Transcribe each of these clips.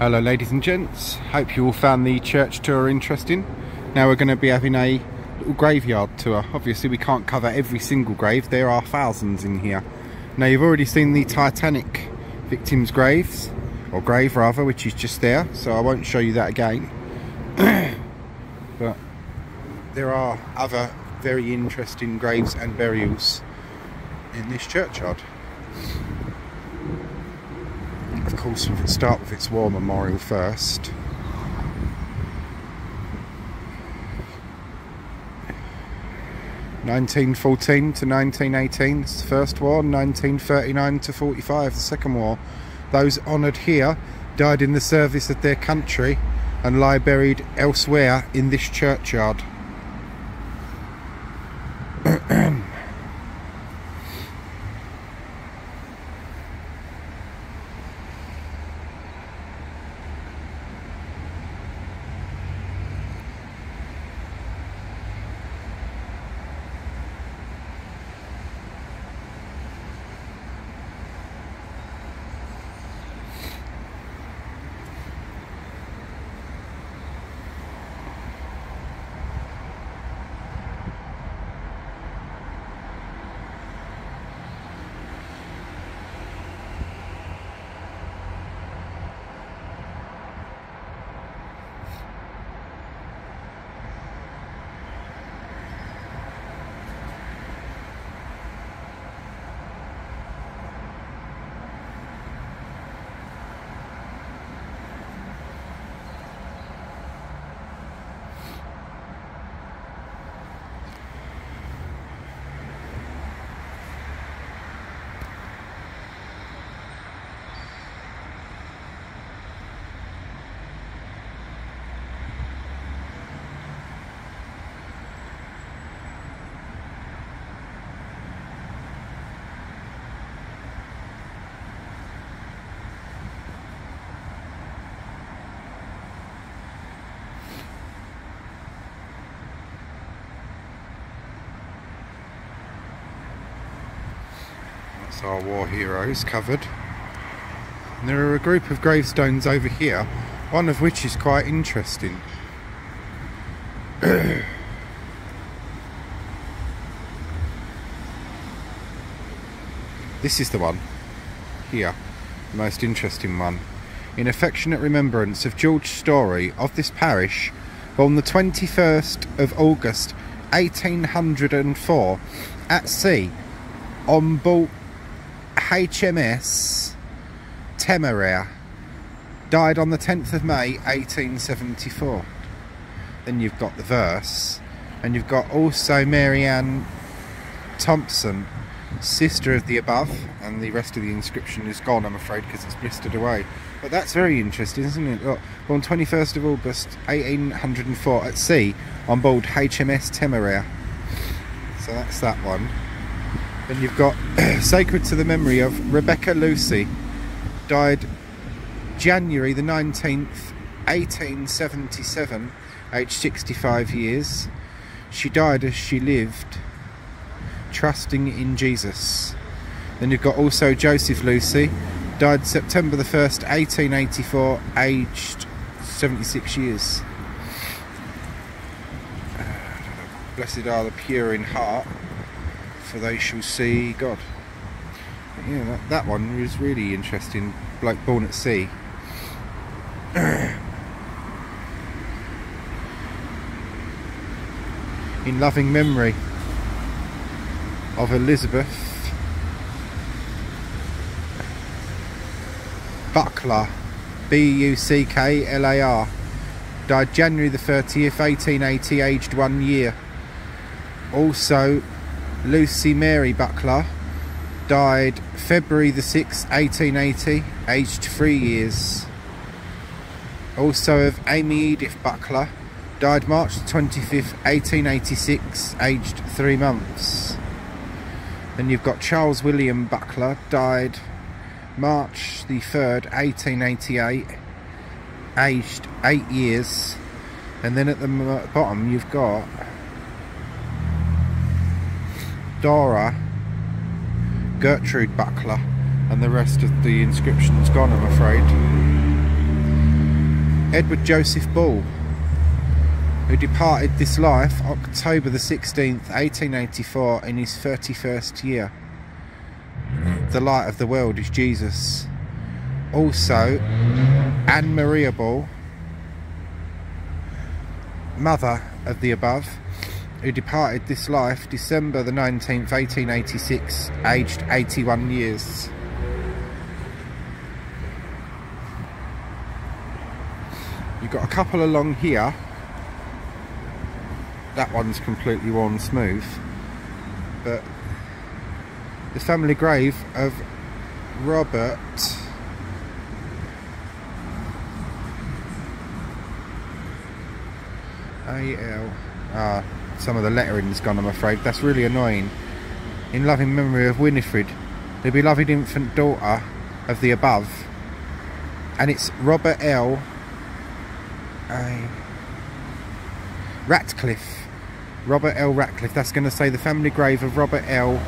Hello ladies and gents, hope you all found the church tour interesting. Now we're going to be having a little graveyard tour. Obviously we can't cover every single grave, there are thousands in here. Now you've already seen the Titanic victims' graves, or grave rather, which is just there, so I won't show you that again. But there are other very interesting graves and burials in this churchyard. Of course, we can start with its war memorial first. (1914 to 1918) is the first war. 1939 to 45, the second war. Those honoured here died in the service of their country and lie buried elsewhere in this churchyard. Our war heroes covered, and there are a group of gravestones over here, one of which is quite interesting. This is the one here, the most interesting one. In affectionate remembrance of George Story of this parish, born the 21st of August 1804 at sea on board HMS Temeraire, died on the 10th of May 1874. Then you've got the verse, and you've got also Mary Ann Thompson, sister of the above, and the rest of the inscription is gone, I'm afraid, because it's blistered away. But that's very interesting, isn't it? Look, born 21st of August 1804 at sea on board HMS Temeraire. So that's that one. Then you've got sacred to the memory of Rebecca Lucy, died January the 19th 1877, aged 65 years. She died as she lived, trusting in Jesus. Then you've got also Joseph Lucy, died September the 1st 1884, aged 76 years. Blessed are the pure in heart, for they shall see God. But yeah, that one was really interesting. Bloke born at sea. In loving memory of Elizabeth Bucklar, Bucklar, died January the 30th 1880, aged 1 year. Also Lucy Mary Bucklar, died February the 6th 1880, aged 3 years. Also of Amy Edith Bucklar, died March the 25th 1886, aged 3 months. Then you've got Charles William Bucklar, died March the 3rd 1888, aged 8 years. And then at the bottom you've got Dora Gertrude Bucklar, and the rest of the inscription's gone, I'm afraid. Edward Joseph Ball, who departed this life October the 16th, 1884, in his 31st year. The light of the world is Jesus. Also, Anne Maria Ball, mother of the above, who departed this life December the 19th, 1886, aged 81 years. You've got a couple along here. That one's completely worn smooth, but the family grave of Robert A.L. Some of the lettering's gone, I'm afraid. That's really annoying. In loving memory of Winifred, the beloved infant daughter of the above. And it's Robert L. Ratcliffe. Robert L. Ratcliffe. That's going to say the family grave of Robert L.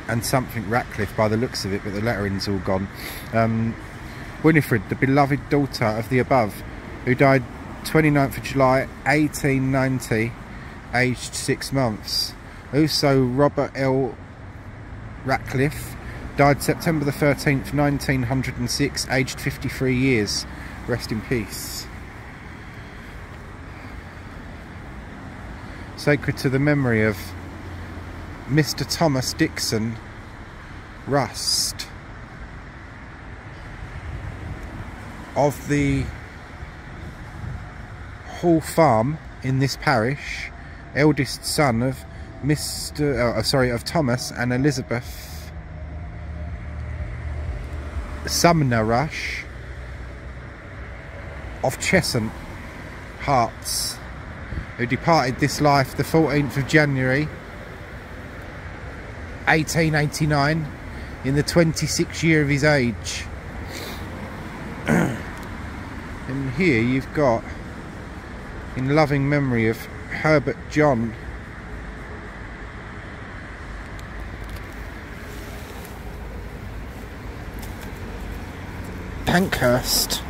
and something Ratcliffe by the looks of it, but the lettering's all gone. Winifred, the beloved daughter of the above, who died 29th of July 1890, aged 6 months. Also, Robert L. Ratcliffe died September the 13th, 1906, aged 53 years. Rest in peace. Sacred to the memory of Mr. Thomas Dixon Rust, of the Hall Farm in this parish, eldest son of of Thomas and Elizabeth Sumner Rush of Cheshunt, Herts, who departed this life the 14th of January 1889 in the 26th year of his age. And here you've got, in loving memory of Herbert John Pankhurst.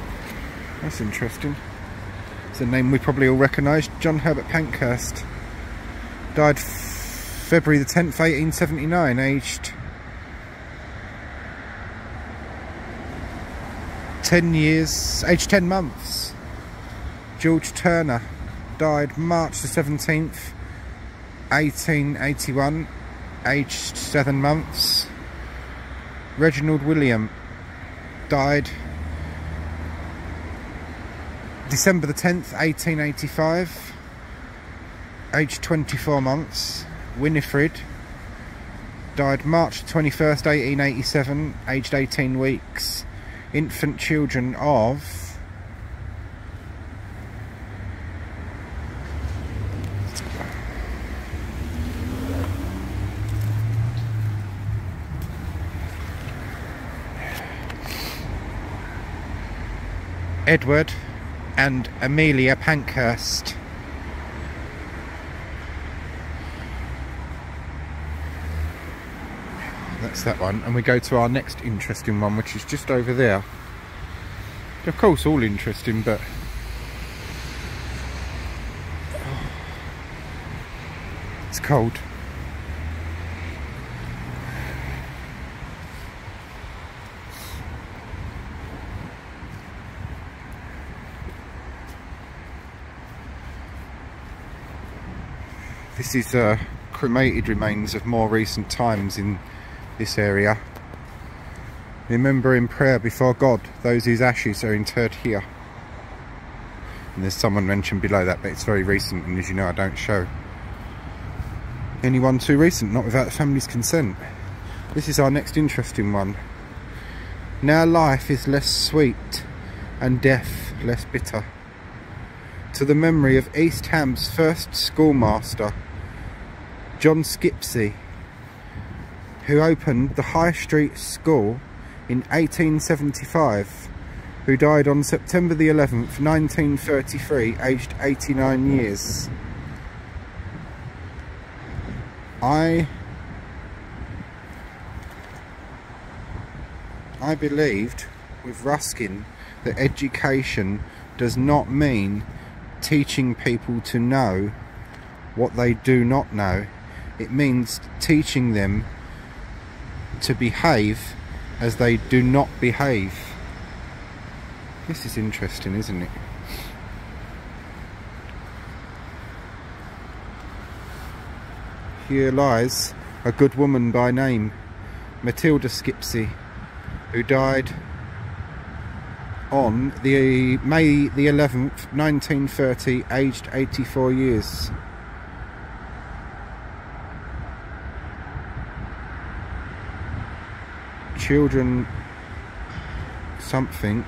That's interesting. It's a name we probably all recognise. John Herbert Pankhurst died February the 10th, 1879, aged 10 years, aged 10 months. George Turner died March the 17th, 1881, aged 7 months. Reginald William died December the 10th, 1885, aged 24 months. Winifred died March 21st, 1887, aged 18 weeks. Infant children of Edward and Amelia Pankhurst. That's that one, and we go to our next interesting one, which is just over there. Of course, all interesting, but it's cold. This is cremated remains of more recent times in this area. Remember in prayer before God those whose ashes are interred here. And there's someone mentioned below that, but it's very recent, and as you know, I don't show anyone too recent, not without the family's consent. This is our next interesting one. Now life is less sweet and death less bitter. To the memory of East Ham's first schoolmaster, John Skipsey, who opened the High Street School in 1875, who died on September the 11th, 1933, aged 89 years. I believed with Ruskin that education does not mean teaching people to know what they do not know. It means teaching them to behave as they do not behave. This is interesting, isn't it? Here lies a good woman by name, Matilda Skipsey, who died on the May the 11th, 1930, aged 84 years. Children something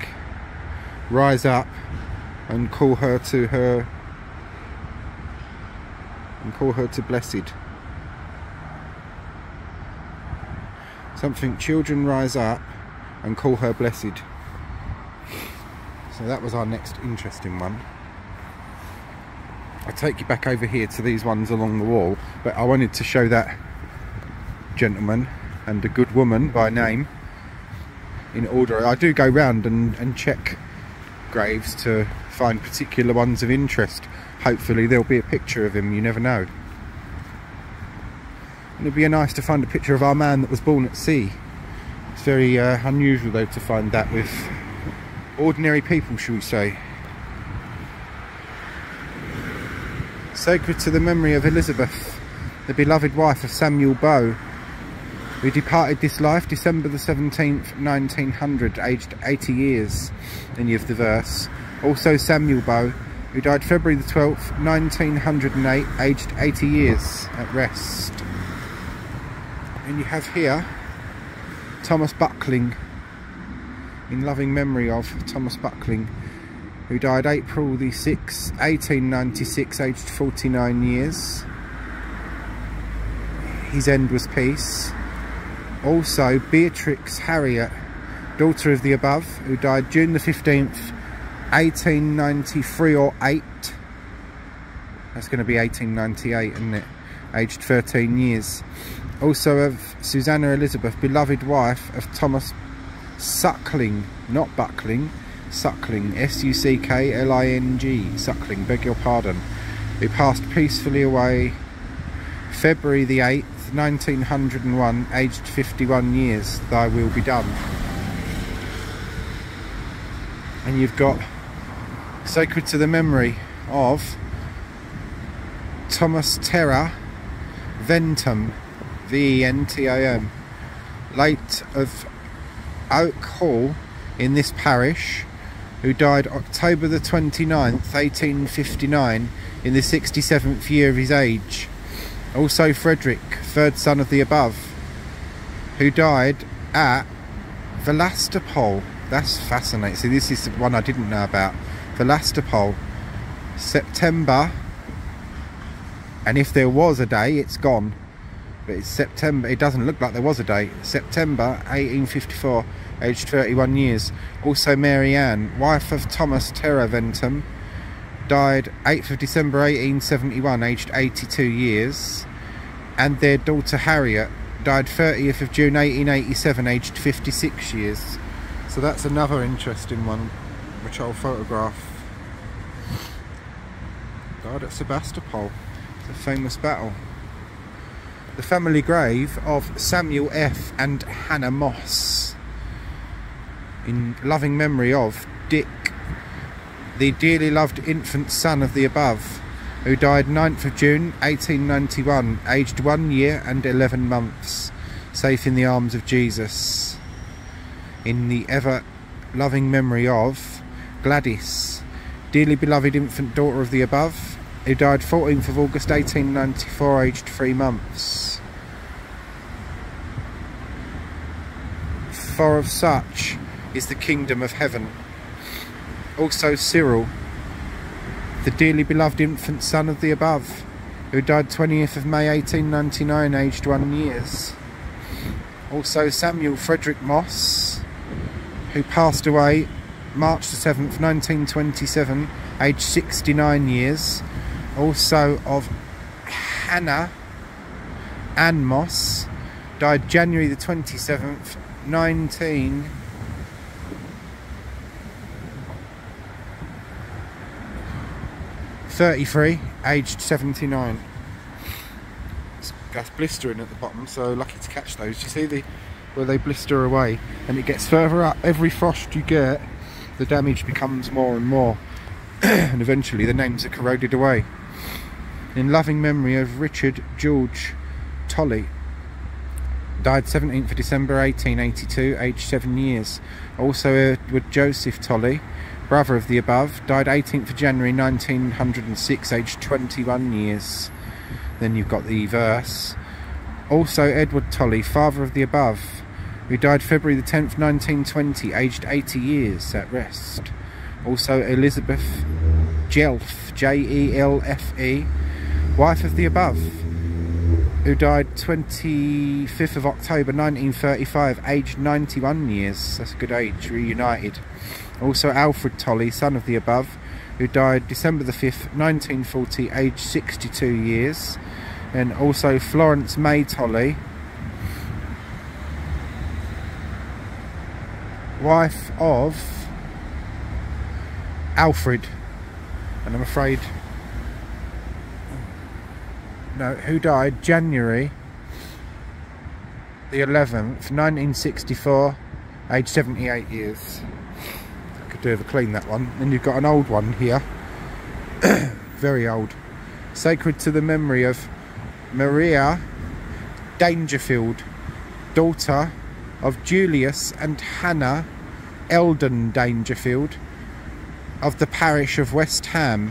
rise up and call her to blessed. Something, children rise up and call her blessed. So that was our next interesting one. I'll take you back over here to these ones along the wall, but I wanted to show that gentleman and a good woman by name in order. I do go round and check graves to find particular ones of interest. Hopefully there'll be a picture of him, you never know. And it'd be nice to find a picture of our man that was born at sea. It's very unusual though to find that with ordinary people, shall we say. Sacred to the memory of Elizabeth, the beloved wife of Samuel Bow, who departed this life December the 17th, 1900, aged 80 years. Then you have the verse. Also Samuel Bow, who died February the 12th, 1908, aged 80 years at rest. And you have here Thomas Buckling, in loving memory of Thomas Buckling, who died April the 6th, 1896, aged 49 years. His end was peace. Also Beatrix Harriet, daughter of the above, who died June the 15th, 1893 or 8. That's going to be 1898, isn't it? Aged 13 years. Also of Susanna Elizabeth, beloved wife of Thomas Suckling, not Buckling, Suckling, S-U-C-K-L-I-N-G, Suckling, beg your pardon, who passed peacefully away February the 8th, 1901, aged 51 years. Thy will be done. And you've got sacred to the memory of Thomas Terra Ventum, V-E-N-T-A-M, late of Oak Hall in this parish, who died October the 29th, 1859, in the 67th year of his age. Also Frederick, third son of the above, who died at Velastopol. That's fascinating. See, this is the one I didn't know about. Velastopol, September, and if there was a day, it's gone. But it's September, it doesn't look like there was a day. September 1854, aged 31 years. Also Mary Ann, wife of Thomas Terra Ventum, died 8th of December 1871, aged 82 years. And their daughter Harriet died 30th of June 1887, aged 56 years. So that's another interesting one, which I'll photograph. Died at Sebastopol, the famous battle. The family grave of Samuel F. and Hannah Moss, in loving memory of Dick, the dearly loved infant son of the above, who died 9th of June 1891, aged 1 year and 11 months, safe in the arms of Jesus. In the ever loving memory of Gladys, dearly beloved infant daughter of the above, who died 14th of August 1894, aged 3 months. For of such is the kingdom of heaven. Also Cyril, the dearly beloved infant son of the above, who died 20th of May 1899, aged 1 year. Also Samuel Frederick Moss, who passed away March the 7th, 1927, aged 69 years. Also of Hannah Ann Moss, died January the 27th, 19... 33, aged 79. That's blistering at the bottom, so lucky to catch those. You see where they blister away, and it gets further up. Every frost you get, the damage becomes more and more, and eventually the names are corroded away. In loving memory of Richard George Tolley, died 17th of December 1882, aged 7 years. Also Edward Joseph Tolley, brother of the above, died 18th of January 1906, aged 21 years. Then you've got the verse. Also Edward Tolley, father of the above, who died February the 10th, 1920, aged 80 years at rest. Also Elizabeth Jelf, Jelfe, wife of the above, who died 25th of October 1935, aged 91 years. That's a good age, reunited. Also Alfred Tolley, son of the above, who died December the 5th, 1940, aged 62 years. And also Florence May Tolley, wife of Alfred, and I'm afraid, no, who died January the 11th, 1964, aged 78 years. I could do with a clean that one. Then you've got an old one here, very old. Sacred to the memory of Maria Dangerfield, daughter of Julius and Hannah Eldon Dangerfield of the parish of West Ham,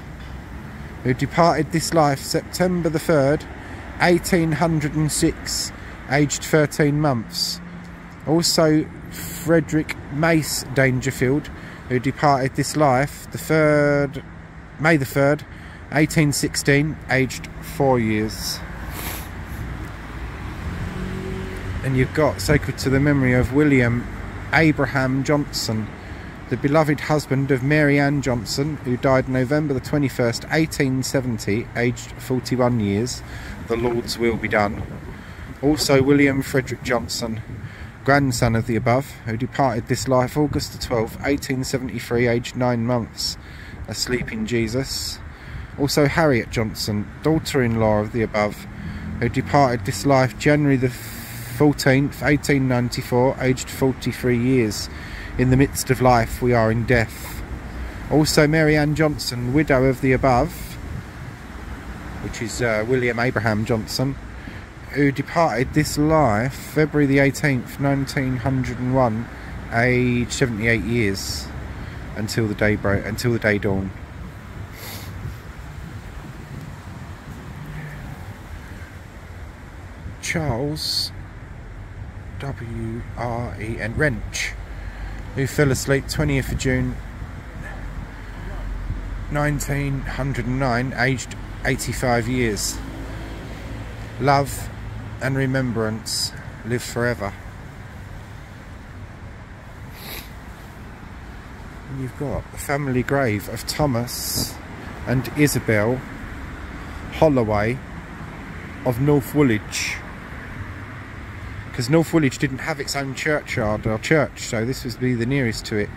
who departed this life September the 3rd, 1806, aged 13 months. Also Frederick Mace Dangerfield, who departed this life May the 3rd, 1816, aged 4 years. And you've got sacred to the memory of William Abraham Johnson, the beloved husband of Mary Ann Johnson, who died November the 21st, 1870, aged 41 years. The Lord's will be done. Also William Frederick Johnson, grandson of the above, who departed this life August the 12th, 1873, aged 9 months, asleep in Jesus. Also Harriet Johnson, daughter-in-law of the above, who departed this life January the 14th, 1894, aged 43 years. In the midst of life we are in death. Also Mary Ann Johnson, widow of the above, which is William Abraham Johnson, who departed this life February the 18th, 1901, aged 78 years, until the day dawn. Charles W.R.E.N. Wrench, who fell asleep 20th of June 1909, aged 85 years. Love and remembrance live forever. And you've got the family grave of Thomas and Isabel Holloway of North Woolwich, because North Woolwich didn't have its own churchyard or church, so this would be the nearest to it.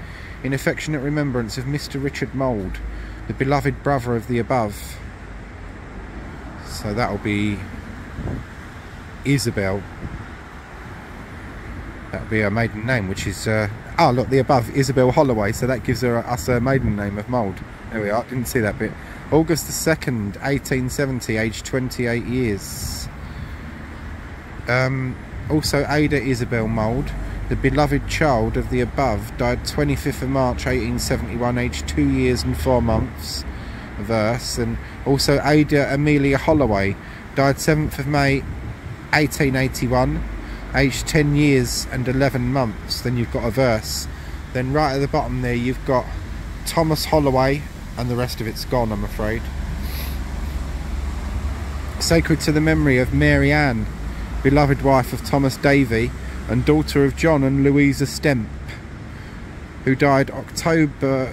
In affectionate remembrance of Mr. Richard Mould, the beloved brother of the above. So that'll be Isabel. That'll be her maiden name, which is look, the above, Isabel Holloway, so that gives us her maiden name of Mould. There we are, didn't see that bit. August the 2nd, 1870, aged 28 years. Also Ada Isabel Mould, the beloved child of the above, died 25th of March 1871, aged 2 years and 4 months. A verse. And also Ada Amelia Holloway, died 7th of May 1881, aged 10 years and 11 months. Then you've got a verse. Then right at the bottom there you've got Thomas Holloway, and the rest of it's gone, I'm afraid. Sacred to the memory of Mary Ann, beloved wife of Thomas Davy and daughter of John and Louisa Stemp, who died October the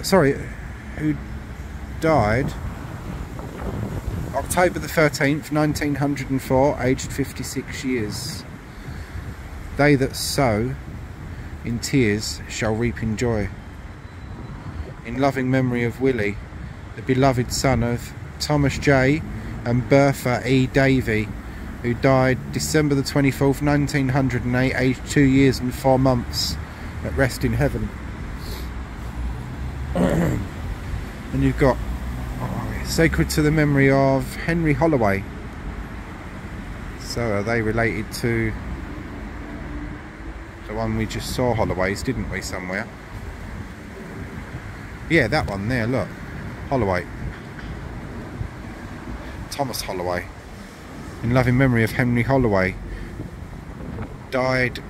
13th, 1904, aged 56 years. They that sow in tears shall reap in joy. In loving memory of Willie, the beloved son of Thomas J. and Bertha E. Davey, who died December the 24th, 1908, aged 2 years and 4 months, at rest in heaven. And you've got sacred to the memory of Henry Holloway. So are they related to the one we just saw, Holloway's, didn't we, somewhere? Yeah, that one there, look. Holloway. Thomas Holloway. In loving memory of Henry Holloway. Died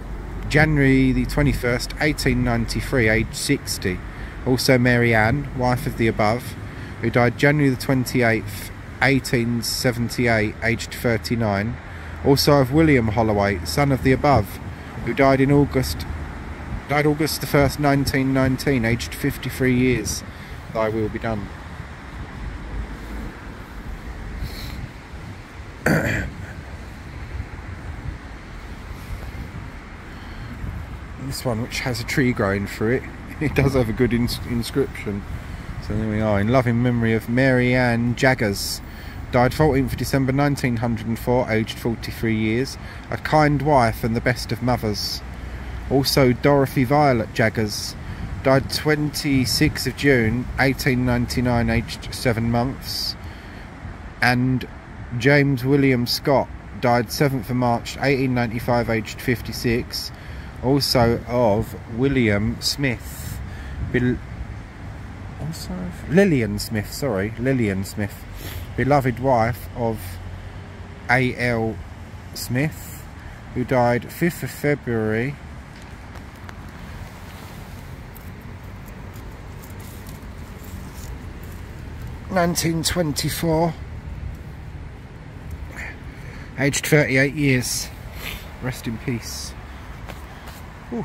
January the 21st, 1893, aged 60. Also Mary Ann, wife of the above, who died January the 28th, 1878, aged 39. Also of William Holloway, son of the above, who died August the 1st, 1919, aged 53 years. Thy will be done. This one, which has a tree growing through it, it does have a good inscription. So there we are, in loving memory of Mary Ann Jaggers. Died 14th of December 1904, aged 43 years. A kind wife and the best of mothers. Also Dorothy Violet Jaggers. Died 26th of June 1899, aged 7 months. And James William Scott. Died 7th of March 1895, aged 56. Also of William Smith. Lillian Smith. Beloved wife of A.L. Smith, who died 5th of February 1924, aged 38 years. Rest in peace. Whew.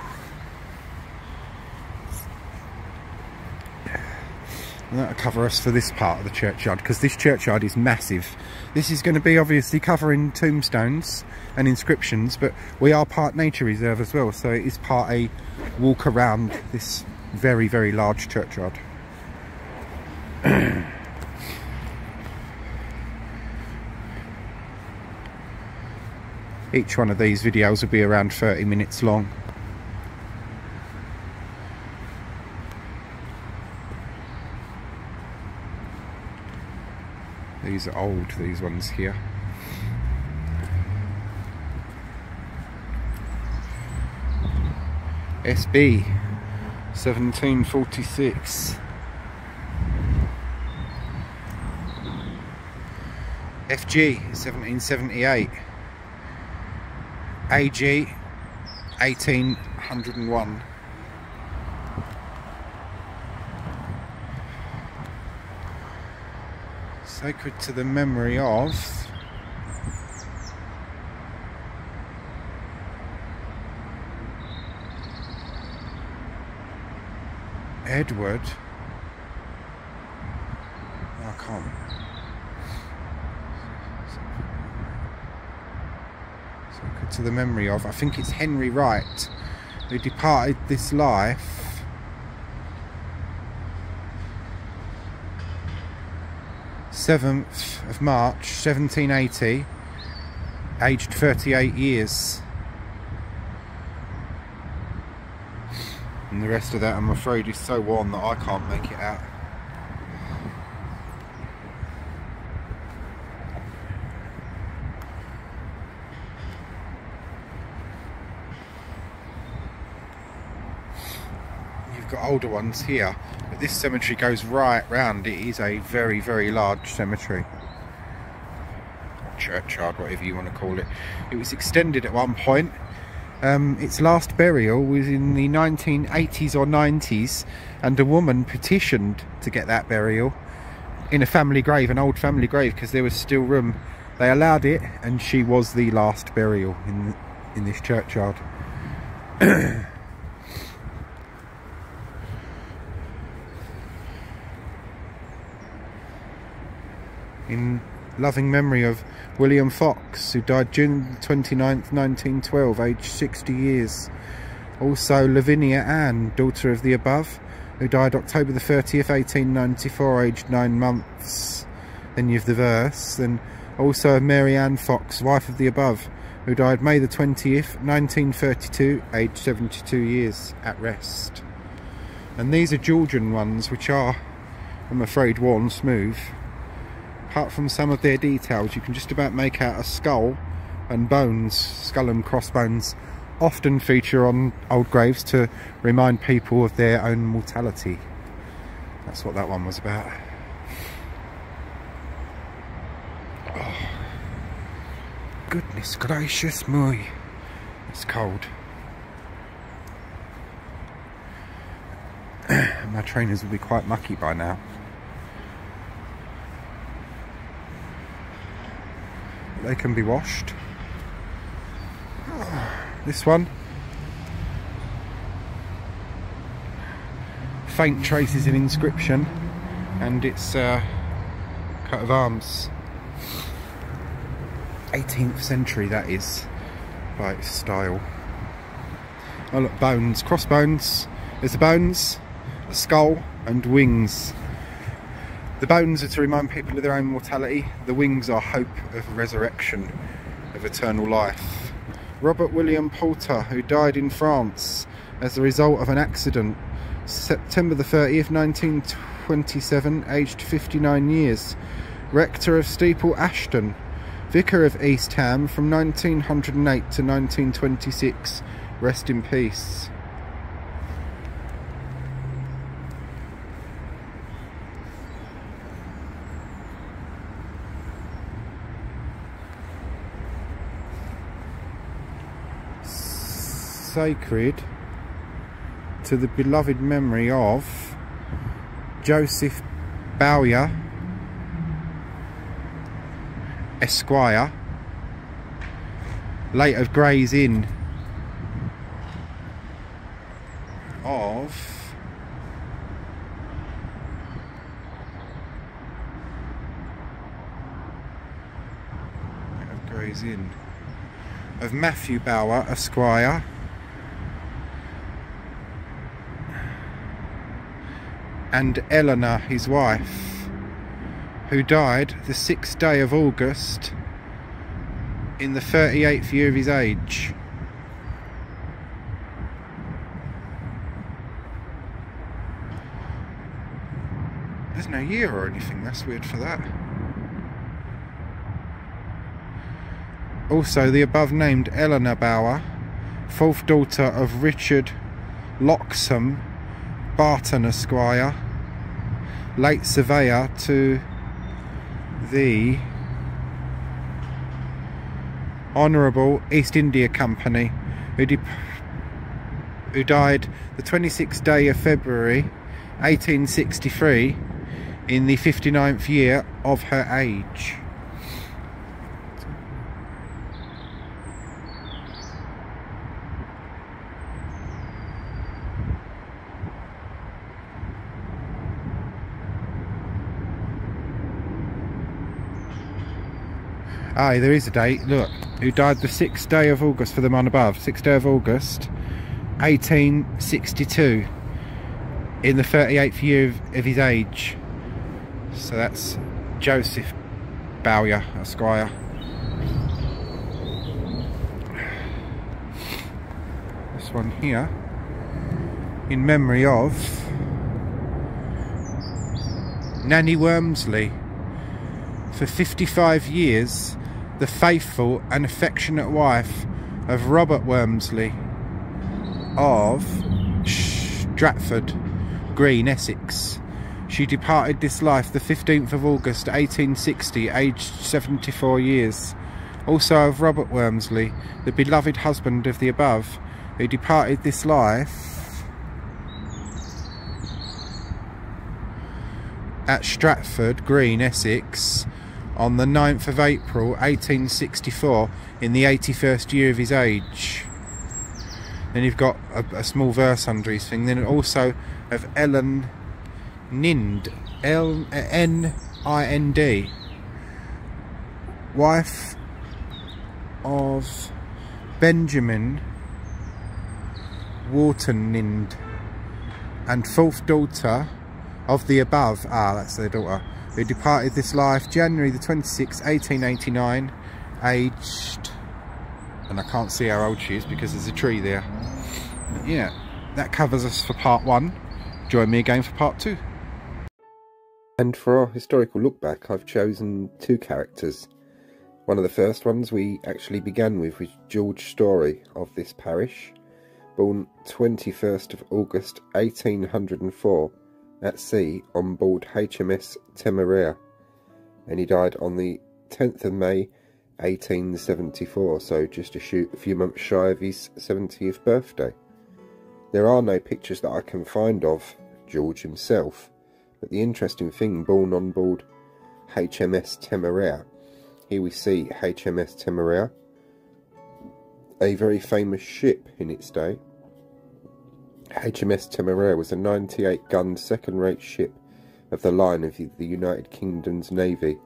And that'll cover us for this part of the churchyard, because this churchyard is massive. This is going to be obviously covering tombstones and inscriptions, but we are part nature reserve as well, so it is part a walk around this very, very large churchyard. Each one of these videos will be around 30 minutes long. These are old, these ones here. SB 1746. FG 1778. AG 1801. Sacred to the memory of Edward. I can't. Sacred to the memory of, I think it's Henry Wright, who departed this life 7th of March 1780, aged 38 years. And the rest of that, I'm afraid, is so worn that I can't make it out. You've got older ones here, but this cemetery goes right round. It is a very, very large cemetery. Churchyard, whatever you want to call it. It was extended at one point. Its last burial was in the 1980s or 90s, and a woman petitioned to get that burial in a family grave, an old family grave, because there was still room. They allowed it, and she was the last burial in this churchyard. In loving memory of William Fox, who died June 29th, 1912, aged 60 years. Also Lavinia Ann, daughter of the above, who died October the 30th, 1894, aged 9 months. Then you've the verse. Then also of Mary Ann Fox, wife of the above, who died May the 20th, 1932, aged 72 years, at rest. And these are Georgian ones, which are, I'm afraid, worn smooth. Apart from some of their details, you can just about make out a skull and bones. Skull and crossbones often feature on old graves to remind people of their own mortality. That's what that one was about. Oh, goodness gracious me, it's cold. My trainers will be quite mucky by now. They can be washed. This one, faint traces of inscription, and it's coat of arms. 18th century that is, by its style. Oh look, bones, crossbones. There's the bones, the skull and wings. The bones are to remind people of their own mortality. The wings are hope of resurrection, of eternal life. Robert William Poulter, who died in France as a result of an accident, September the 30th, 1927, aged 59 years. Rector of Steeple Ashton, Vicar of East Ham from 1908 to 1926. Rest in peace. Sacred to the beloved memory of Joseph Bowyer, Esquire, late of Gray's Inn, of Gray's Inn, of Matthew Bower, Esquire, and Eleanor, his wife, who died the 6th day of August in the 38th year of his age. There's no year or anything, that's weird for that. Also the above named Eleanor Bower, 4th daughter of Richard Loxham Barton Esquire, late surveyor to the Honourable East India Company, who died the 26th day of February 1863 in the 59th year of her age. Aye, there is a date, look, who died the 6th day of August for the man above, 6th day of August 1862 in the 38th year of his age. So that's Joseph Bowyer, Esquire. This one here, in memory of Nanny Wormsley, for 55 years the faithful and affectionate wife of Robert Wormsley of Stratford Green, Essex. She departed this life the 15th of August 1860, aged 74 years. Also of Robert Wormsley, the beloved husband of the above, who departed this life at Stratford Green, Essex, on the 9th of April 1864 in the 81st year of his age. Then you've got a small verse under his thing. Then also of Ellen Nind, L-N-I-N-D, wife of Benjamin Wharton Nind, and 4th daughter of the above, that's their daughter, who departed this life January the 26th, 1889, aged, and I can't see how old she is because there's a tree there. But yeah, that covers us for part 1. Join me again for part 2. And for our historical look back, I've chosen 2 characters. One of the first ones we actually began with was George Story of this parish, born 21st of August 1804 at sea on board HMS Temeraire, and he died on the 10th of May 1874, so just a few months shy of his 70th birthday. There are no pictures that I can find of George himself, but the interesting thing, born on board HMS Temeraire, here we see HMS Temeraire, a very famous ship in its day. HMS Temeraire was a 98-gun second-rate ship of the line of the United Kingdom's Navy.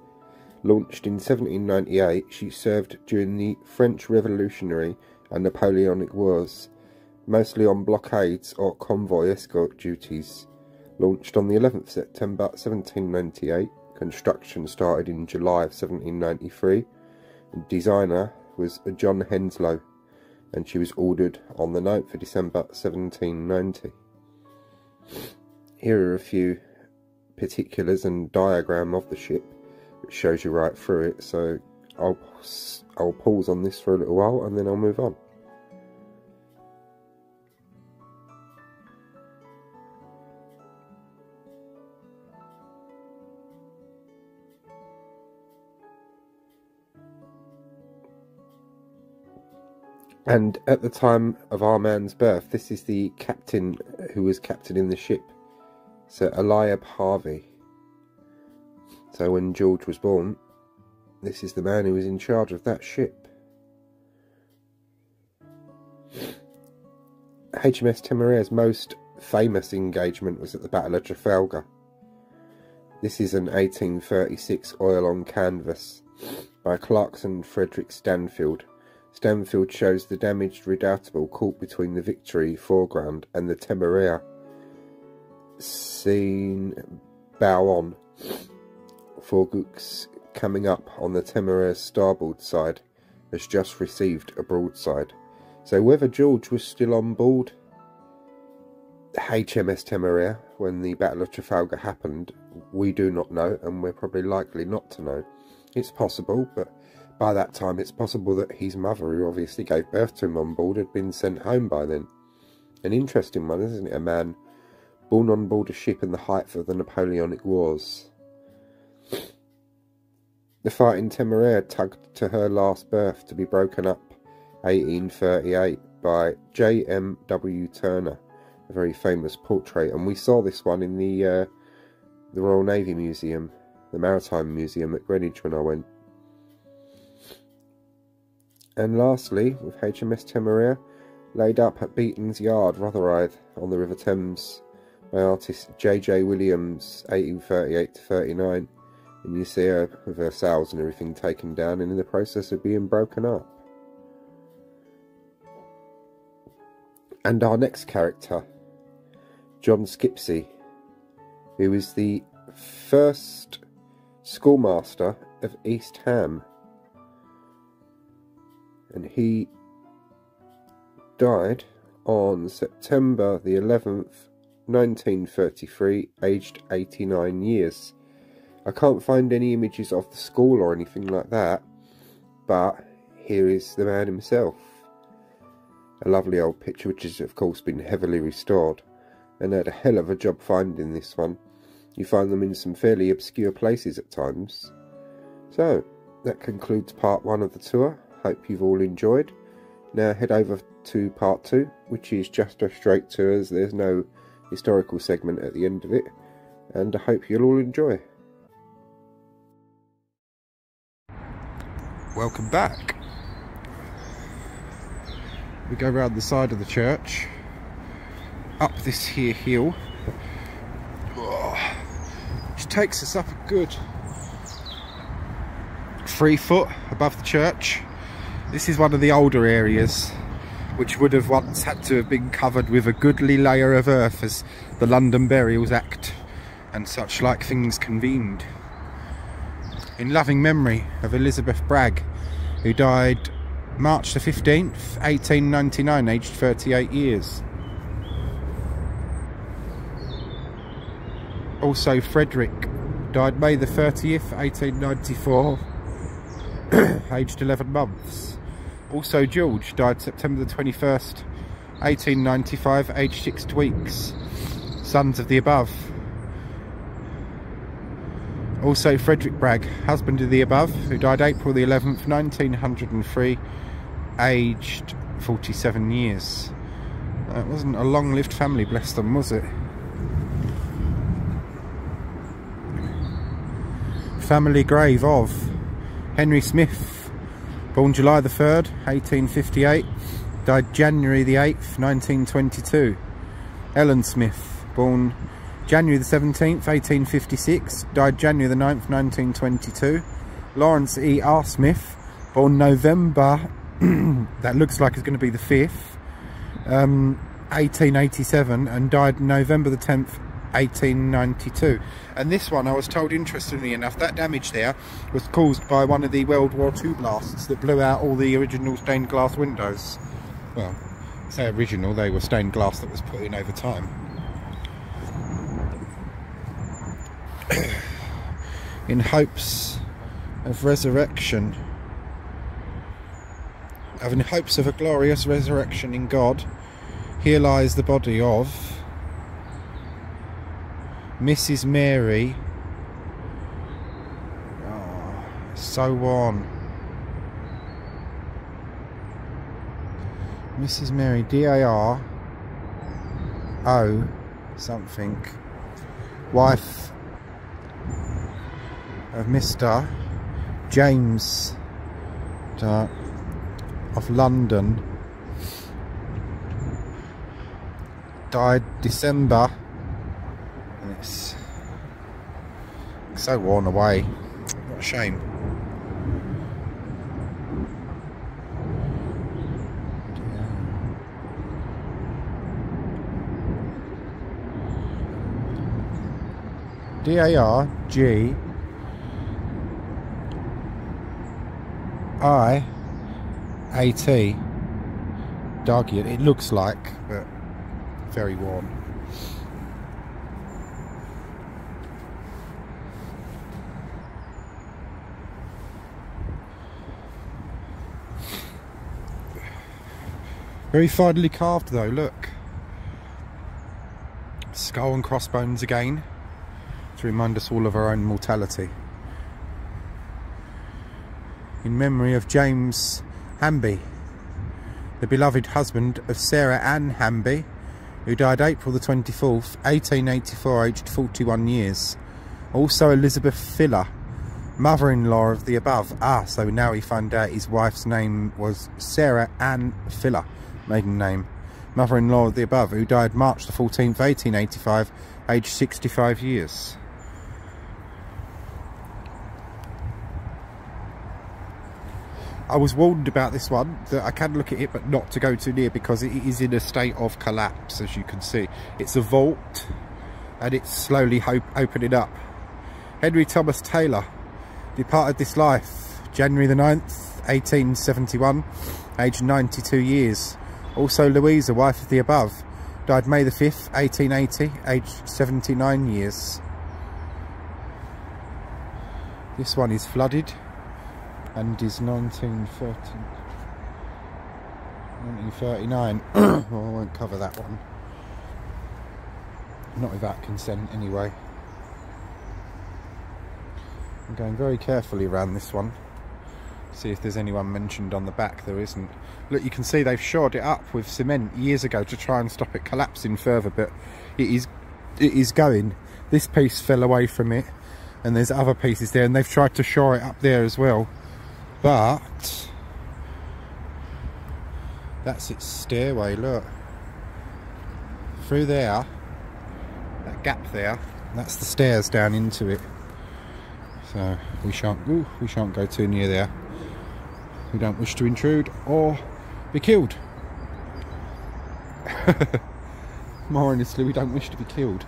Launched in 1798, she served during the French Revolutionary and Napoleonic Wars, mostly on blockades or convoy escort duties. Launched on the 11th September 1798, construction started in July of 1793. The designer was John Henslow, and she was ordered on the 9th of December 1790. Here are a few particulars and diagram of the ship, which shows you right through it, so I'll pause on this for a little while and then I'll move on. And at the time of our man's birth, this is the captain who was captaining the ship, Sir Eliab Harvey. So when George was born, this is the man who was in charge of that ship. HMS Temeraire's most famous engagement was at the Battle of Trafalgar. This is an 1836 oil on canvas by Clarkson Frederick Stanfield. Stanfield shows the damaged Redoubtable caught between the Victory foreground and the Temeraire, seen bow on. Forgooks coming up on the Temeraire's starboard side has just received a broadside. So whether George was still on board HMS Temeraire when the Battle of Trafalgar happened, we do not know, and we're probably likely not to know. It's possible, but by that time it's possible that his mother, who obviously gave birth to him on board, had been sent home by then. An interesting one, isn't it? A man born on board a ship in the height of the Napoleonic Wars. The Fighting Temeraire tugged to her last berth to be broken up 1838 by J.M.W. Turner, a very famous portrait, and we saw this one in the Royal Navy Museum, the Maritime Museum at Greenwich when I went. And lastly, with HMS Temeraire, laid up at Beaton's Yard, Rotherhithe, on the River Thames, by artist J.J. Williams, 1838-39, and you see her with her sails and everything taken down and in the process of being broken up. And our next character, John Skipsey, who is the first schoolmaster of East Ham, and he died on September the 11th, 1933, aged 89 years. I can't find any images of the school or anything like that, but here is the man himself. A lovely old picture, which has of course been heavily restored, and had a hell of a job finding this one. You find them in some fairly obscure places at times. So, that concludes part 1 of the tour. Hope you've all enjoyed. Now head over to part 2, which is just a straight tour, as there's no historical segment at the end of it, and I hope you'll all enjoy. Welcome back. We go round the side of the church, up this here hill, which takes us up a good 3 foot above the church. This is one of the older areas, which would have once had to have been covered with a goodly layer of earth as the London Burials Act and such like things convened. in loving memory of Elizabeth Bragg, who died March the 15th, 1899, aged 38 years. Also Frederick died May the 30th, 1894, aged 11 months. Also George died September the 21st, 1895, aged 6 weeks. Sons of the above. Also Frederick Bragg, husband of the above, who died April the 11th, 1903, aged 47 years. It wasn't a long-lived family, bless them, was it? Family grave of Henry Smith, born July the 3rd, 1858, died January the 8th, 1922. Ellen Smith, born January the 17th, 1856, died January the 9th, 1922. Lawrence E. R. Smith, born November, that looks like it's going to be the 5th, 1887, and died November the 10th, 1892. And this one, I was told, interestingly enough, that damage there was caused by one of the World War II blasts that blew out all the original stained glass windows. Well, I say original, they were stained glass that was put in over time. In hopes of resurrection, in hopes of a glorious resurrection in God, here lies the body of Mrs. Mary, oh, so on, Mrs. Mary, D-A-R-O something, wife of Mr. James of London, died December. And it's so worn away. What a shame. D-A-R-G-I-A-T. Dargian, it looks like, but very worn. Very finely carved though, look. Skull and crossbones again, to remind us all of our own mortality. In memory of James Hamby, the beloved husband of Sarah Ann Hamby, who died April the 24th, 1884, aged 41 years. Also Elizabeth Filler, mother-in-law of the above. So now we find out his wife's name was Sarah Ann Filler, maiden name. Mother-in-law of the above, who died March the 14th, 1885, aged 65 years. I was warned about this one, that I can look at it but not to go too near, because it is in a state of collapse, as you can see. It's a vault and it's slowly opening up. Henry Thomas Taylor departed this life January the 9th, 1871, aged 92 years. Also Louisa, wife of the above, died May the 5th, 1880, aged 79 years. This one is flooded and is 1939. Well, I won't cover that one. Not without consent anyway. I'm going very carefully around this one. See if there's anyone mentioned on the back. There isn't. Look, you can see they've shored it up with cement years ago to try and stop it collapsing further, but it is going. This piece fell away from it, and there's other pieces there, and they've tried to shore it up there as well. But that's its stairway, look. Through there, that gap there, that's the stairs down into it. So we shan't go too near there. We don't wish to intrude or be killed. More honestly, we don't wish to be killed.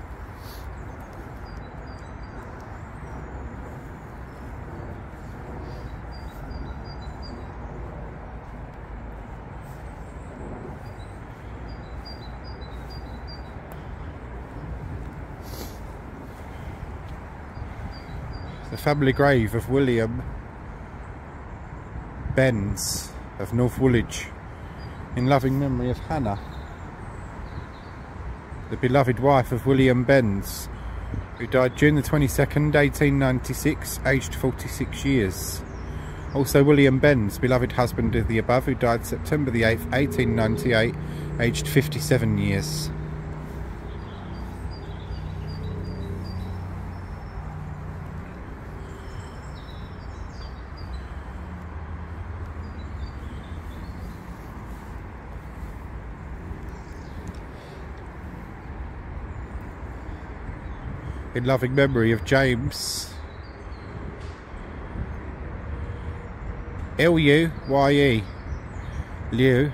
The family grave of William Benz of North Woolwich, in loving memory of Hannah, the beloved wife of William Benz, who died June the 22nd, 1896, aged 46 years. Also William Benz, beloved husband of the above, who died September the 8th, 1898, aged 57 years. In loving memory of James L-U-Y-E Liu,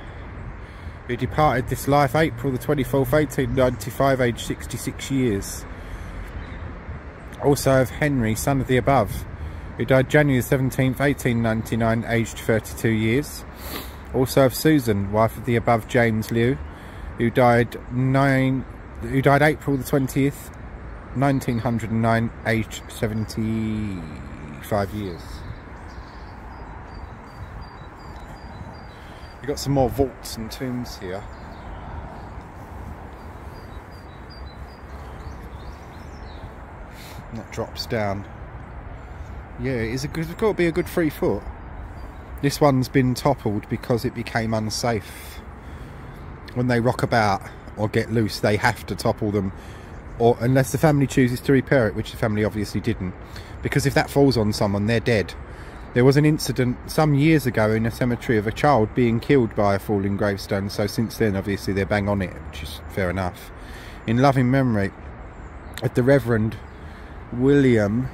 who departed this life April the 24th, 1895, aged 66 years. Also of Henry, son of the above, who died January the 17th, 1899, aged 32 years. Also of Susan, wife of the above James Liu, who died April the 20th, 1909, aged 75 years. You've got some more vaults and tombs here. And that drops down. Yeah, it's got to be a good 3 foot. This one's been toppled because it became unsafe. When they rock about or get loose, they have to topple them, or unless the family chooses to repair it, which the family obviously didn't, because if that falls on someone, they're dead. There was an incident some years ago in a cemetery of a child being killed by a falling gravestone, so since then obviously they're bang on it, which is fair enough. In loving memory of the Reverend William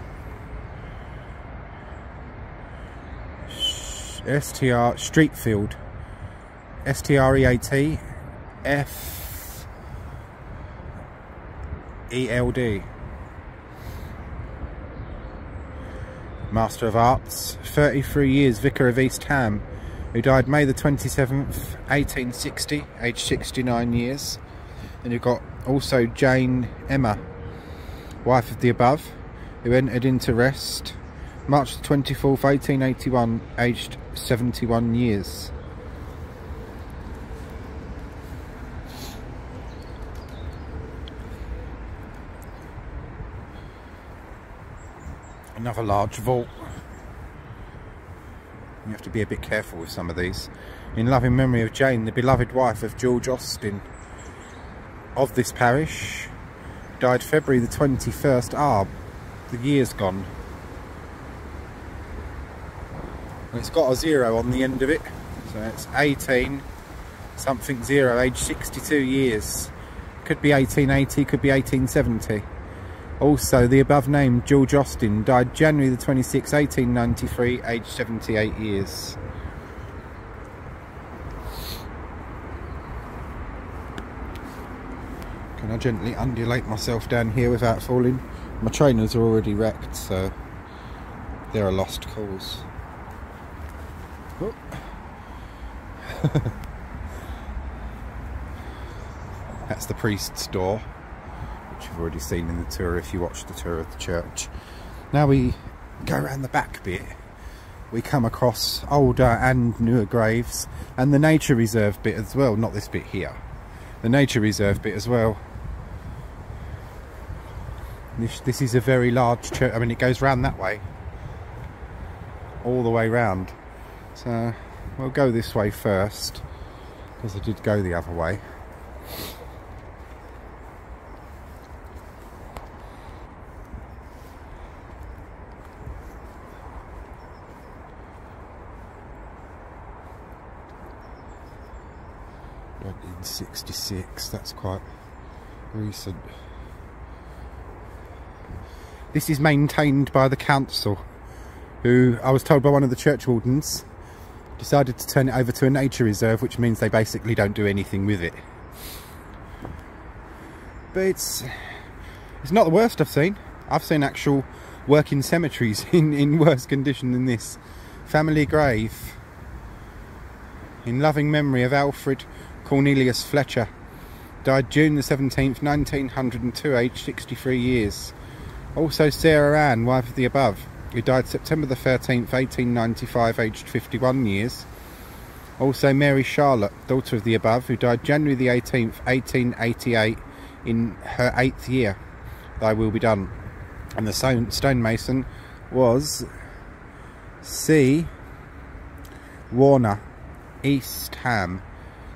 S.T.R. Streetfield, S.T.R.E.A.T.F.E.L.D. Master of Arts, 33 years, Vicar of East Ham, who died May the 27th, 1860, aged 69 years. And you've got also Jane Emma, wife of the above, who entered into rest March the 24th, 1881, aged 71 years. Another large vault. You have to be a bit careful with some of these. In loving memory of Jane, the beloved wife of George Austin of this parish, died February the 21st. The year's gone. And it's got a 0 on the end of it, so it's 18 something 0, aged 62 years. Could be 1880, could be 1870. Also, the above named George Austin died January the 26th, 1893, aged 78 years. Can I gently undulate myself down here without falling? My trainers are already wrecked, so they're a lost cause. Oh. That's the priest's door, which you've already seen in the tour if you watched the tour of the church. Now we go around the back bit, we come across older and newer graves, and the nature reserve bit as well. Not this bit here, the nature reserve bit as well. This is a very large church. I mean, it goes round that way, all the way round. So we'll go this way first, because I did go the other way. In 66, that's quite recent. This is maintained by the council, who, I was told by one of the church wardens, decided to turn it over to a nature reserve, which means they basically don't do anything with it. But it's not the worst I've seen. I've seen actual working cemeteries in worse condition than this. Family grave in loving memory of Alfred Cornelius Fletcher, died June the 17th, 1902, aged 63 years. Also Sarah Ann, wife of the above, who died September the 13th, 1895, aged 51 years. Also Mary Charlotte, daughter of the above, who died January the 18th, 1888, in her 8th year. Thy will be done. And the stonemason was C. Warner, East Ham.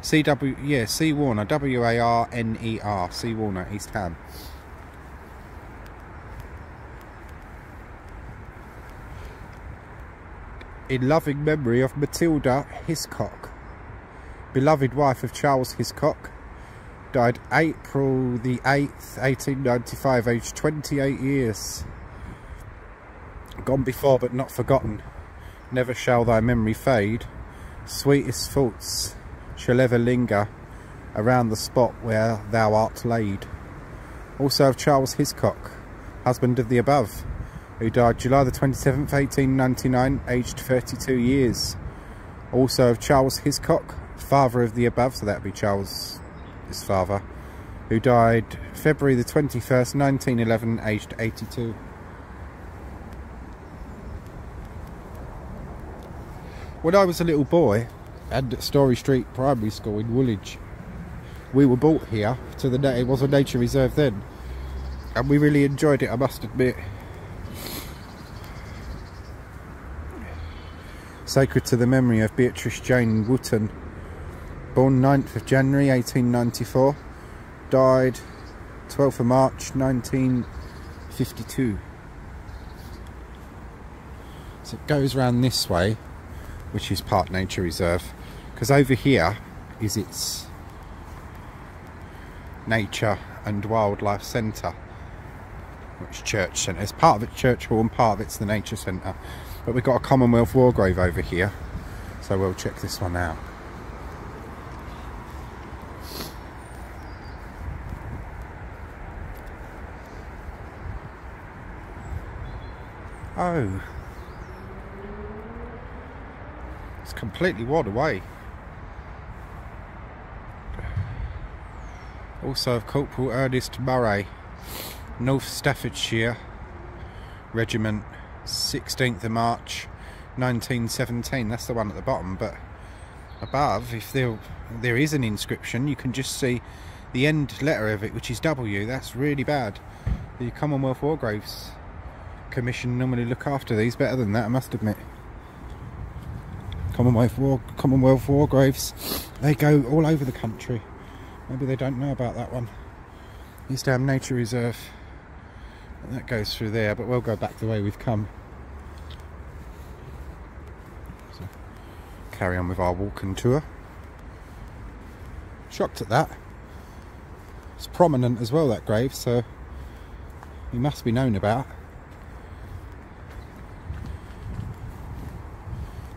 C Warner, W-A-R-N-E-R, C Warner, East Ham. In loving memory of Matilda Hiscock, beloved wife of Charles Hiscock, died April the 8th, 1895, aged 28 years. Gone before but not forgotten, never shall thy memory fade. Sweetest thoughts shall ever linger around the spot where thou art laid. Also of Charles Hiscock, husband of the above, who died July the 27th, 1899, aged 32 years. Also of Charles Hiscock, father of the above, so that would be Charles, his father, who died February the 21st, 1911, aged 82. When I was a little boy, at Story Street Primary School in Woolwich, we were brought here to it was a nature reserve then, and we really enjoyed it, I must admit. Sacred to the memory of Beatrice Jane Wotton, born 9th of January 1894, died 12th of March 1952. So it goes round this way, which is part nature reserve, because over here is its nature and wildlife centre, which church centre. It's part of it church hall and part of it's the nature centre. But we've got a Commonwealth War grave over here, so we'll check this one out. Oh, it's completely worn away. Also of Corporal Ernest Murray, North Staffordshire Regiment, 16th of March 1917. That's the one at the bottom, but above, if there is an inscription, you can just see the end letter of it, which is W. That's really bad. The Commonwealth War Graves Commission normally look after these better than that, I must admit. Commonwealth War Graves, they go all over the country. Maybe they don't know about that one. East Ham Nature Reserve, and that goes through there, but we'll go back the way we've come. So, carry on with our walking tour. Shocked at that. It's prominent as well, that grave, so he must be known about.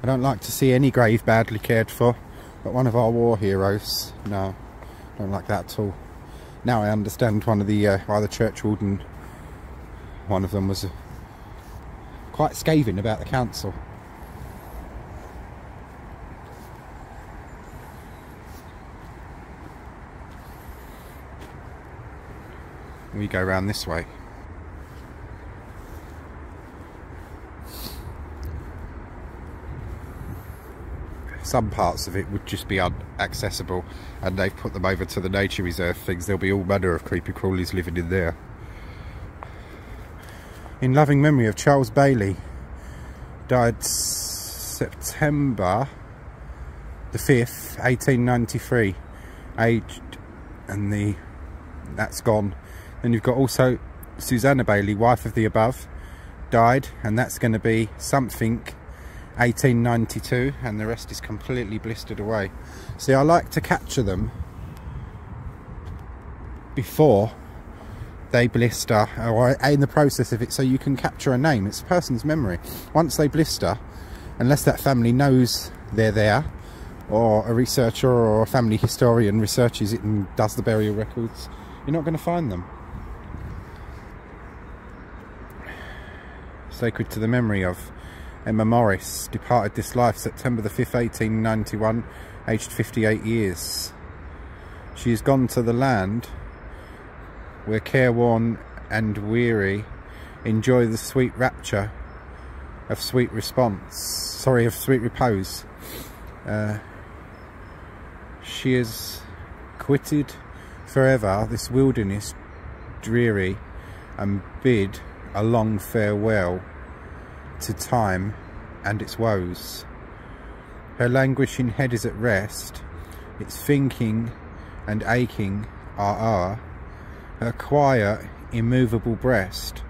I don't like to see any grave badly cared for, but one of our war heroes, no, don't like that at all. Now I understand one of the why the churchwarden, one of them was quite scathing about the council. We go round this way. Some parts of it would just be inaccessible, and they've put them over to the nature reserve things. There'll be all manner of creepy crawlies living in there. In loving memory of Charles Bailey, died September the 5th, 1893, aged, and that's gone. Then you've got also Susanna Bailey, wife of the above, died, and that's going to be something 1892, and the rest is completely blistered away. See, I like to capture them before they blister, or in the process of it, so you can capture a name. It's a person's memory. Once they blister, unless that family knows they're there, or a researcher or a family historian researches it and does the burial records, you're not going to find them. Sacred to the memory of Emma Morris, departed this life September the 5th, 1891, aged 58 years. She has gone to the land where careworn and weary enjoy the sweet rapture of sweet response, sorry, of sweet repose. She has quitted forever this wilderness dreary and bid a long farewell to time and its woes. Her languishing head is at rest, its thinking and aching are o'er. Her quiet, immovable breast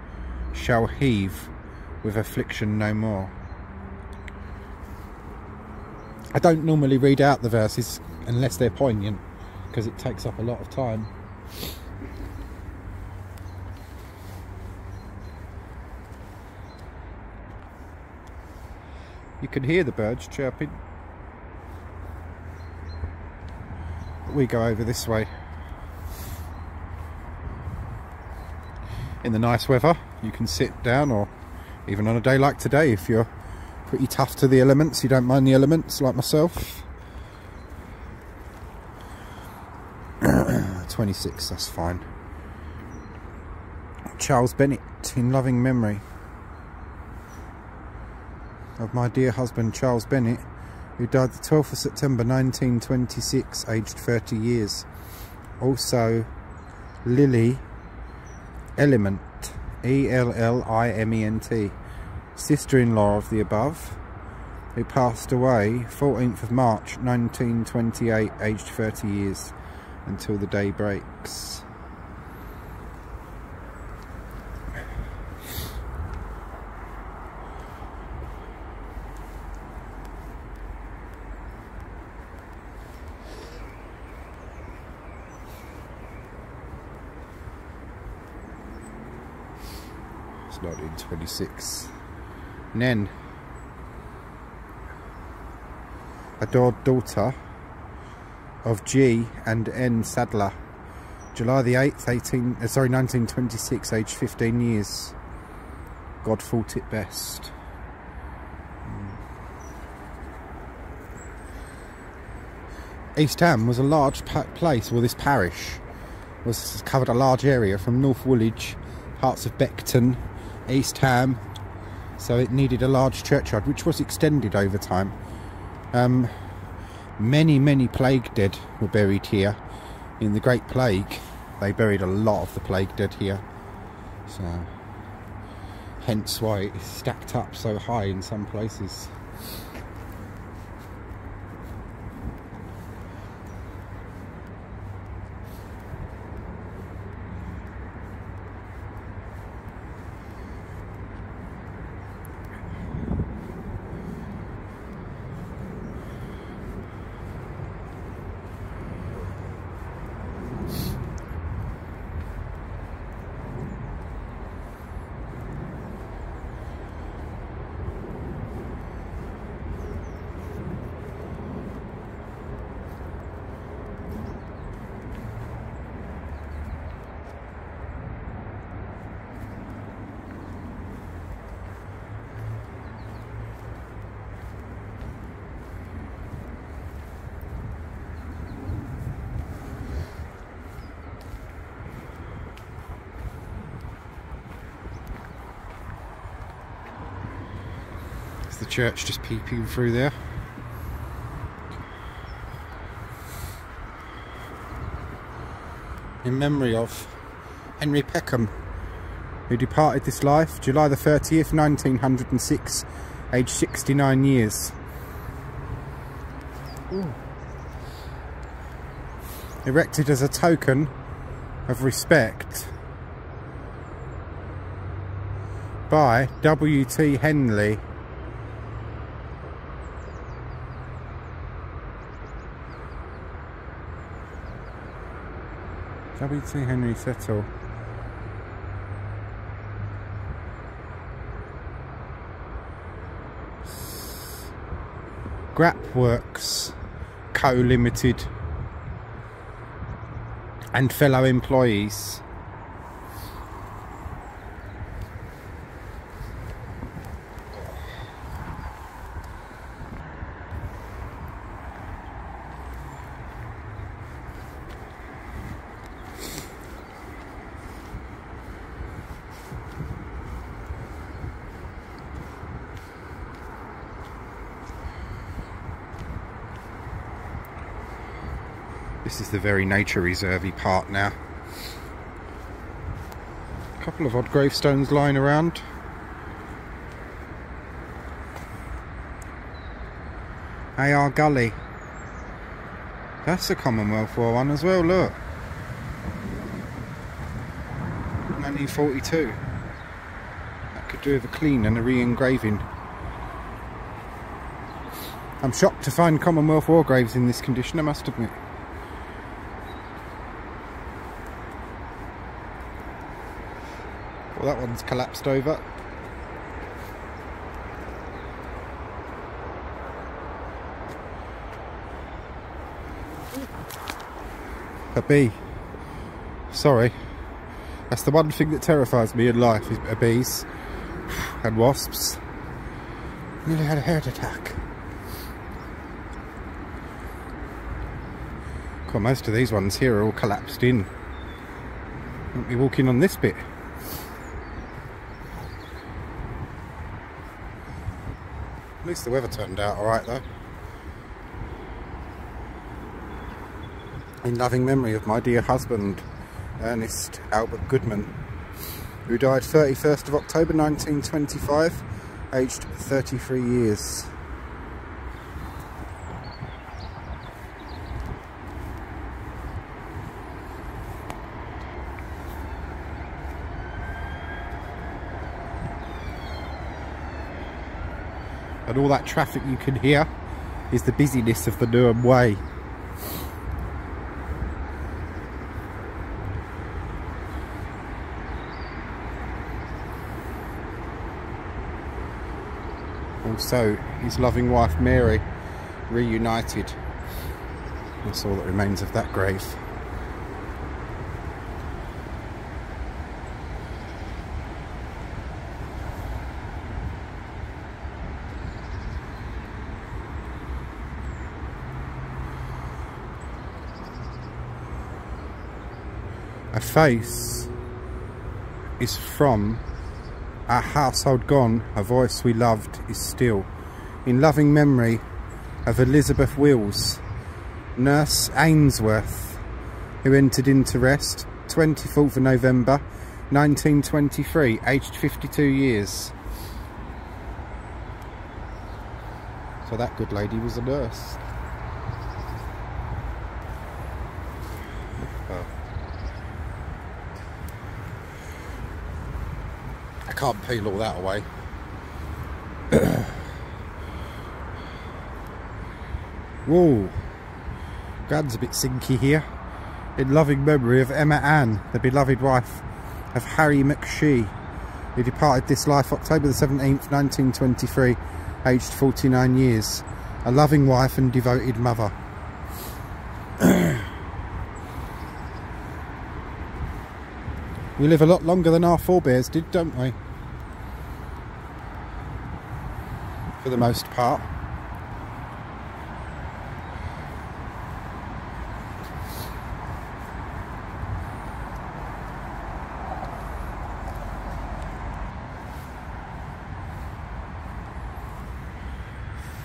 shall heave with affliction no more. I don't normally read out the verses unless they're poignant, because it takes up a lot of time. You can hear the birds chirping. But we go over this way. In the nice weather, you can sit down, or even on a day like today, if you're pretty tough to the elements, you don't mind the elements like myself. 26, that's fine. Charles Bennett, in loving memory of my dear husband Charles Bennett, who died the 12th of September 1926, aged 30 years. Also Lily Element, E-L-L-I-M-E-N-T, sister-in-law of the above, who passed away 14th of March 1928, aged 30 years, until the day breaks. It's 1926. Nen, adored daughter of G and N Sadler, July the 8th, 1926, aged 15 years. God thought it best. East Ham was a large place, well, this parish covered a large area from North Woolwich, parts of Beckton, East Ham, so it needed a large churchyard, which was extended over time. Many plague dead were buried here. In the Great Plague, they buried a lot of the plague dead here, so hence why it's stacked up so high in some places. The church just peeping through there. In memory of Henry Peckham, who departed this life July the 30th, 1906, aged 69 years. Ooh. Erected as a token of respect by W.T. Henley. W.T. Henry Settle. Grap Works Co. Limited and fellow employees. This is the very nature reserve-y part now. A couple of odd gravestones lying around. AR Gully. That's a Commonwealth War one as well, look. 1942. That could do with a clean and a re-engraving. I'm shocked to find Commonwealth War graves in this condition, I must admit. Well, that one's collapsed over. A bee. Sorry. That's the one thing that terrifies me in life, is bees and wasps. Nearly had a heart attack. God, most of these ones here are all collapsed in. Won't be walking on this bit. At least the weather turned out alright though. In loving memory of my dear husband, Ernest Albert Goodman, who died 31st of October 1925, aged 33 years. And all that traffic you can hear is the busyness of the Newham Way. Also, his loving wife Mary, reunited. That's all that remains of that grave. A face is from our household gone, a voice we loved is still. In loving memory of Elizabeth Wills, Nurse Ainsworth, who entered into rest 24th of November 1923, aged 52 years. So that good lady was a nurse. I can't peel all that away. Whoa, ground's a bit sinky here. In loving memory of Emma Ann, the beloved wife of Harry McShee, who departed this life October the 17th, 1923, aged 49 years. A loving wife and devoted mother. We live a lot longer than our forebears did, don't we? For the most part.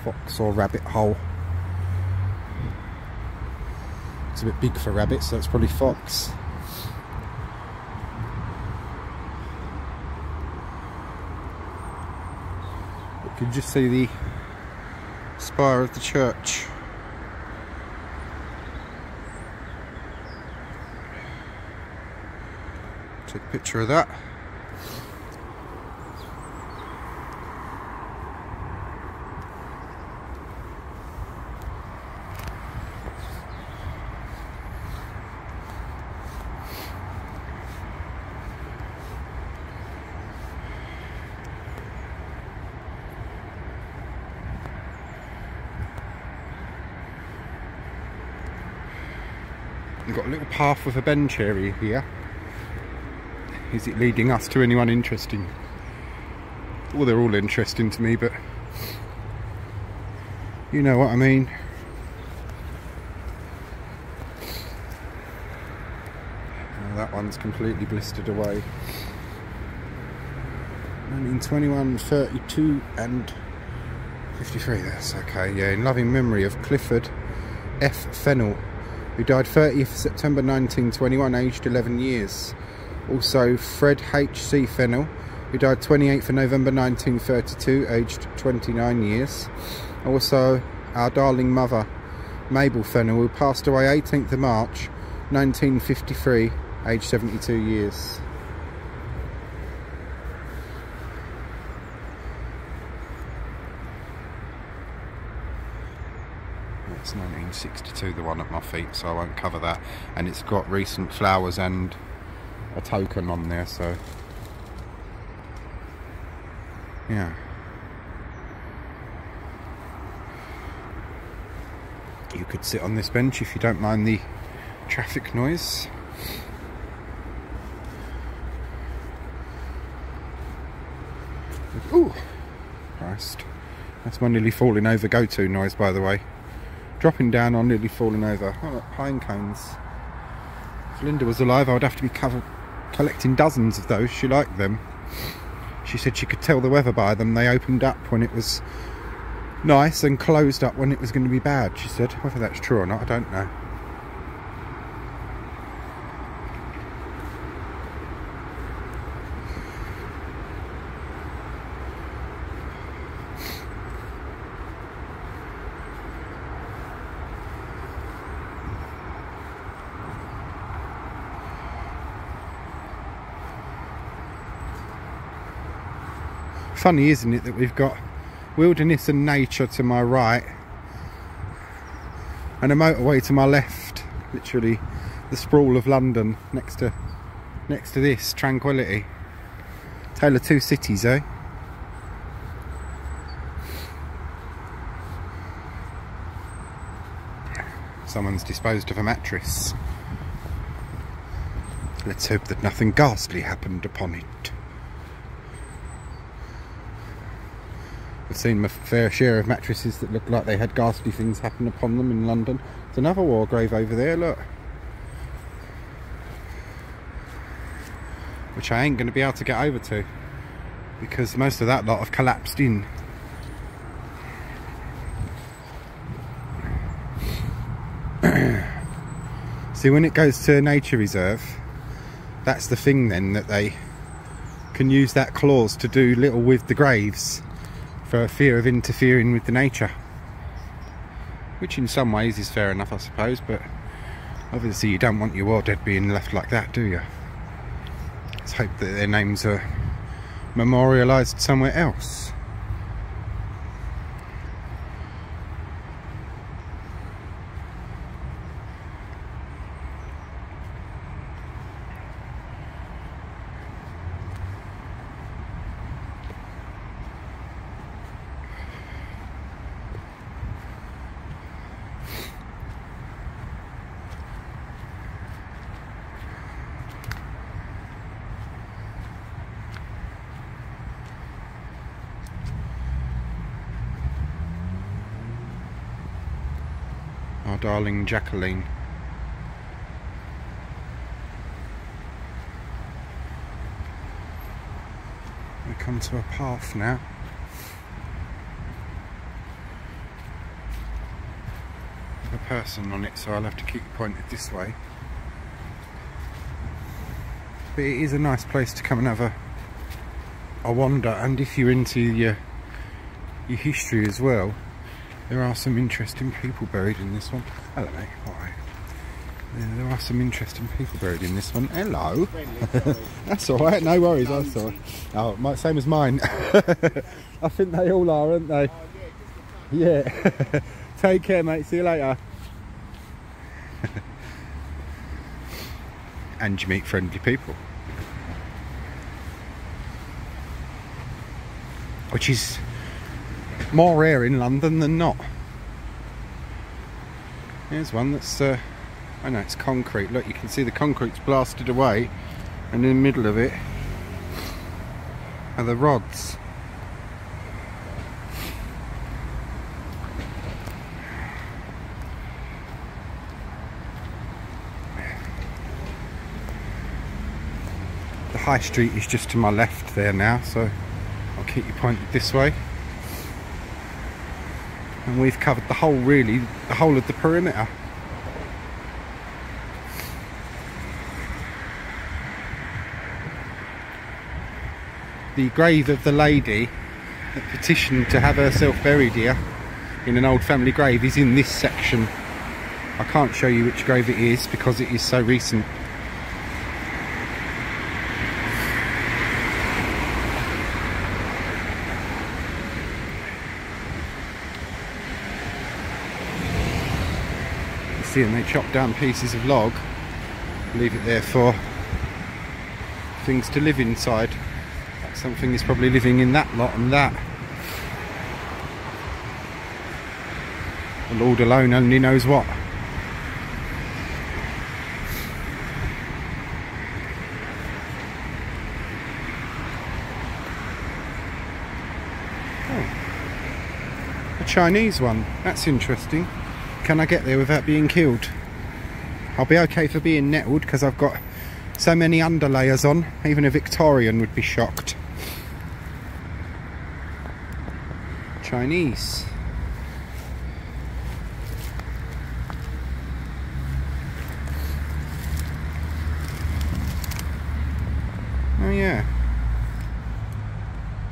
Fox or rabbit hole. It's a bit big for rabbits, so that's probably fox. You can just see the spire of the church. Take a picture of that. We've got a little path with a bench area here. Is it leading us to anyone interesting? Well, they're all interesting to me, but you know what I mean. Oh, that one's completely blistered away. 1921, 32 and 53, that's okay. Yeah, in loving memory of Clifford F. Fennell, who died 30th September 1921, aged 11 years. Also Fred H.C. Fennell, who died 28th of November 1932, aged 29 years. Also our darling mother, Mabel Fennell, who passed away 18th of March 1953, aged 72 years. It's 1962, the one at my feet, so I won't cover that. And it's got recent flowers and a token on there, so yeah. You could sit on this bench if you don't mind the traffic noise. Ooh, Christ. That's my nearly falling over go-to noise, by the way. Dropping down on nearly falling over. Oh, look, pine cones. If Linda was alive, I would have to be collecting dozens of those. She liked them. She said she could tell the weather by them. They opened up when it was nice and closed up when it was going to be bad, she said. Whether that's true or not, I don't know. Funny, isn't it, that we've got wilderness and nature to my right and a motorway to my left, literally the sprawl of London next to this tranquility. Tale of two cities, eh? Someone's disposed of a mattress. Let's hope that nothing ghastly happened upon it. I've seen my fair share of mattresses that look like they had ghastly things happen upon them in London. There's another war grave over there, look. Which I ain't going to be able to get over to, because most of that lot have collapsed in. See, when it goes to a nature reserve, that's the thing then, that they can use that clause to do little with the graves, for fear of interfering with the nature, which in some ways is fair enough, I suppose, but obviously you don't want your war dead being left like that, do you? Let's hope that their names are memorialised somewhere else. Our darling Jacqueline. We come to a path now. With a person on it, so I'll have to keep pointed this way. But it is a nice place to come and have a wander, and if you're into your history as well, there are some interesting people buried in this one. Hello, mate. Alright. Yeah, there are some interesting people buried in this one. Hello. That's alright, no worries. I saw it. Oh, same as mine. I think they all are, aren't they? Yeah. Take care, mate. See you later. And you meet friendly people, which is more rare in London than not. Here's one that's I know it's concrete. Look, you can see the concrete's blasted away, and in the middle of it are the rods. The high street is just to my left there now, so I'll keep you pointed this way. And we've covered the whole, really, the whole of the perimeter. the grave of the lady that petitioned to have herself buried here in an old family grave is in this section. I can't show you which grave it is because it is so recent. You see, and they chop down pieces of log, leave it there for things to live inside. Something is probably living in that lot and that. The Lord alone only knows what. Oh, a Chinese one. That's interesting. Can I get there without being killed? I'll be okay for being nettled because I've got so many underlayers on. Even a Victorian would be shocked. Chinese. Oh yeah.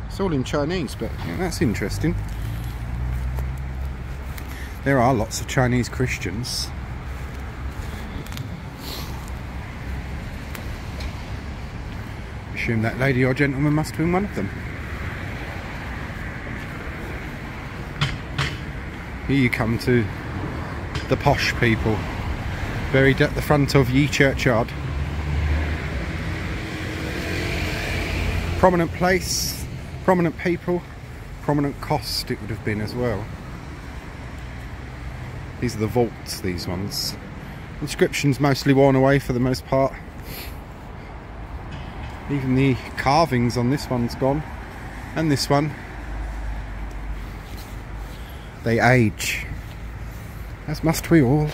It's all in Chinese, but yeah, that's interesting. There are lots of Chinese Christians. Assume that lady or gentleman must have been one of them. Here you come to the posh people, buried at the front of Ye Churchyard. Prominent place, prominent people, prominent cost it would have been as well. These are the vaults, these ones. Inscriptions mostly worn away for the most part. Even the carvings on this one's gone, and this one. They age, as must we all.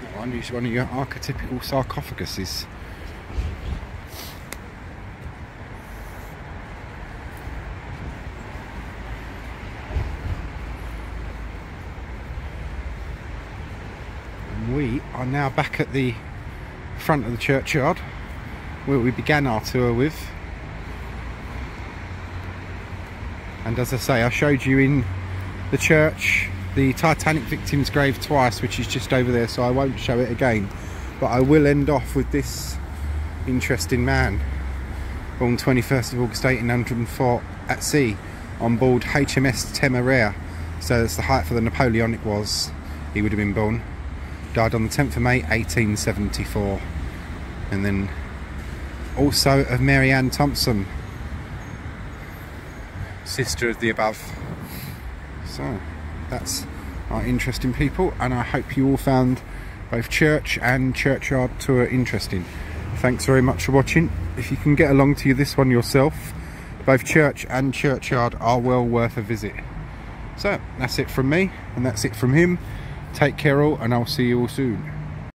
That one is one of your archetypical sarcophaguses. And we are now back at the front of the churchyard where we began our tour with, and as I say, I showed you in the church the Titanic victim's grave twice, which is just over there, so I won't show it again, but I will end off with this interesting man, born 21st of August 1804 at sea on board HMS Temeraire, so that's the height for the Napoleonic was he would have been born. Died on the 10th of May 1874. And then also of Mary Ann Thompson, sister of the above. So that's our interesting people, and I hope you all found both church and churchyard tour interesting. Thanks very much for watching. If you can get along to this one yourself, both church and churchyard are well worth a visit. So that's it from me, and that's it from him. Take care all, and I'll see you all soon.